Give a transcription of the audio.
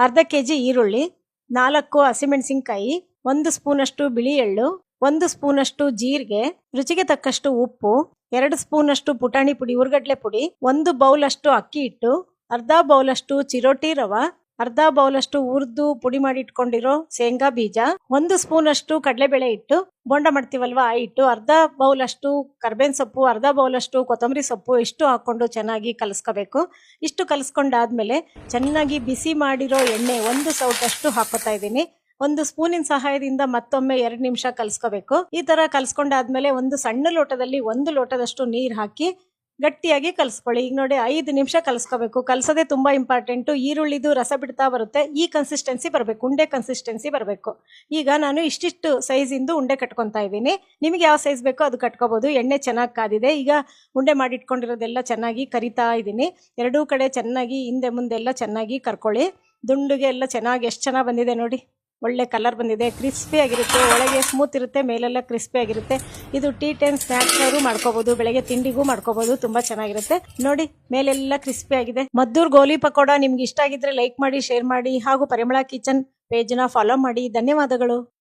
ಅರ್ಧ ಕೆಜಿ ಈರುಳ್ಳಿ, 4 ಹಸಿಮೆಣಸಿನಕಾಯಿ, 1 ಸ್ಪೂನಷ್ಟು ಬಿಳಿ ಎಳ್ಳು, 1 ಸ್ಪೂನಷ್ಟು ಜೀರಿಗೆ, ರುಚಿಗೆ ತಕ್ಕಷ್ಟು ಉಪ್ಪು, 2 ಸ್ಪೂನಷ್ಟು ಪುಟಾಣಿ ಪುಡಿ ಉರ್ಗಡ್ಲೆ ಪುಡಿ, 1 ಬೌಲಷ್ಟು ಅಕ್ಕಿ ಹಿಟ್ಟು, ಅರ್ಧ ಬೌಲಷ್ಟು ಚಿರೋಟಿ ರವ, ಅರ್ಧ ಬೌಲಷ್ಟು ಹುರಿದು ಪುಡಿ ಮಾಡಿ ಇಟ್ಕೊಂಡಿರೋ ಶೇಂಗಾ ಬೀಜ, 1 ಸ್ಪೂನಷ್ಟು ಕಡಲೆಬೇಳೆ ಹಿಟ್ಟು, ಬೋಂಡ ಮಾಡ್ತೀವಲ್ವಾ ಆ ಹಿಟ್ಟು, ಅರ್ಧ ಬೌಲಷ್ಟು ಕರ್ಬೇವಿನ ಸೊಪ್ಪು, ಅರ್ಧ ಬೌಲಷ್ಟು ಕೊತ್ತಂಬರಿ ಸೊಪ್ಪು, ಇಷ್ಟು ಹಾಕೊಂಡು ಚೆನ್ನಾಗಿ ಕಲಸ್ಕೋಬೇಕು. ಇಷ್ಟು ಕಲಸ್ಕೊಂಡಾದ್ಮೇಲೆ ಚೆನ್ನಾಗಿ ಬಿಸಿ ಮಾಡಿರೋ ಎಣ್ಣೆ 1 ಸೌಟಷ್ಟು ಹಾಕೋತಾ ಇದ್ದೀನಿ. 1 ಸ್ಪೂನಿನ ಸಹಾಯದಿಂದ ಮತ್ತೊಮ್ಮೆ 2 ನಿಮಿಷ ಕಲಸ್ಕೋಬೇಕು. ಈ ತರ ಕಲಸ್ಕೊಂಡಾದ್ಮೇಲೆ ಒಂದು ಸಣ್ಣ ಲೋಟದಲ್ಲಿ 1 ಲೋಟದಷ್ಟು ನೀರು ಹಾಕಿ ಗಟ್ಟಿಯಾಗಿ ಕಲಸ್ಕೊಳ್ಳಿ. ಈಗ ನೋಡಿ 5 ನಿಮಿಷ ಕಲಸ್ಕೋಬೇಕು. ಕಲಸೋದೇ ತುಂಬಾ ಇಂಪಾರ್ಟೆಂಟು. ಈರುಳ್ಳಿದು ರಸ ಬಿಡ್ತಾ ಬರುತ್ತೆ, ಈ ಕನ್ಸಿಸ್ಟೆನ್ಸಿ ಬರಬೇಕು, ಉಂಡೆ ಕನ್ಸಿಸ್ಟೆನ್ಸಿ ಬರಬೇಕು. ಈಗ ನಾನು ಇಷ್ಟಿಷ್ಟು ಸೈಜಿಂದು ಉಂಡೆ ಕಟ್ಕೊತಾ ಇದ್ದೀನಿ. ನಿಮಗೆ ಯಾವ ಸೈಜ್ ಬೇಕೋ ಅದು ಕಟ್ಕೋಬಹುದು. ಎಣ್ಣೆ ಚೆನ್ನಾಗಿ ಕಾದಿದೆ. ಈಗ ಉಂಡೆ ಮಾಡಿಟ್ಕೊಂಡಿರೋದೆಲ್ಲ ಚೆನ್ನಾಗಿ ಕರಿತಾ ಇದ್ದೀನಿ. ಎರಡೂ ಕಡೆ ಚೆನ್ನಾಗಿ ಹಿಂದೆ ಮುಂದೆಲ್ಲ ಚೆನ್ನಾಗಿ ಕರ್ಕೊಳ್ಳಿ. ದುಂಡುಗೆ ಎಲ್ಲ ಚೆನ್ನಾಗಿ ಎಷ್ಟು ಚೆನ್ನಾಗಿ ಬಂದಿದೆ ನೋಡಿ, ಒಳ್ಳೆ ಕಲರ್ ಬಂದಿದೆ. ಕ್ರಿಸ್ಪಿ ಆಗಿರುತ್ತೆ, ಒಳಗೆ ಸ್ಮೂತ್ ಇರುತ್ತೆ, ಮೇಲೆಲ್ಲ ಕ್ರಿಸ್ಪಿ ಆಗಿರುತ್ತೆ. ಇದು ಟೀ ಟೈಮ್ ಸ್ನ್ಯಾಕ್ಸ್ ಅವರು ಮಾಡ್ಕೋಬಹುದು, ಬೆಳಗ್ಗೆ ತಿಂಡಿಗೂ ಮಾಡ್ಕೋಬಹುದು, ತುಂಬಾ ಚೆನ್ನಾಗಿರುತ್ತೆ. ನೋಡಿ ಮೇಲೆಲ್ಲ ಕ್ರಿಸ್ಪಿ ಆಗಿದೆ. ಮದ್ದೂರ್ ಗೋಲಿ ಪಕೋಡ ನಿಮ್ಗೆ ಇಷ್ಟ ಆಗಿದ್ರೆ ಲೈಕ್ ಮಾಡಿ, ಶೇರ್ ಮಾಡಿ ಹಾಗೂ ಪರಿಮಳ ಕಿಚನ್ ಪೇಜ್ನ ಫಾಲೋ ಮಾಡಿ. ಧನ್ಯವಾದಗಳು.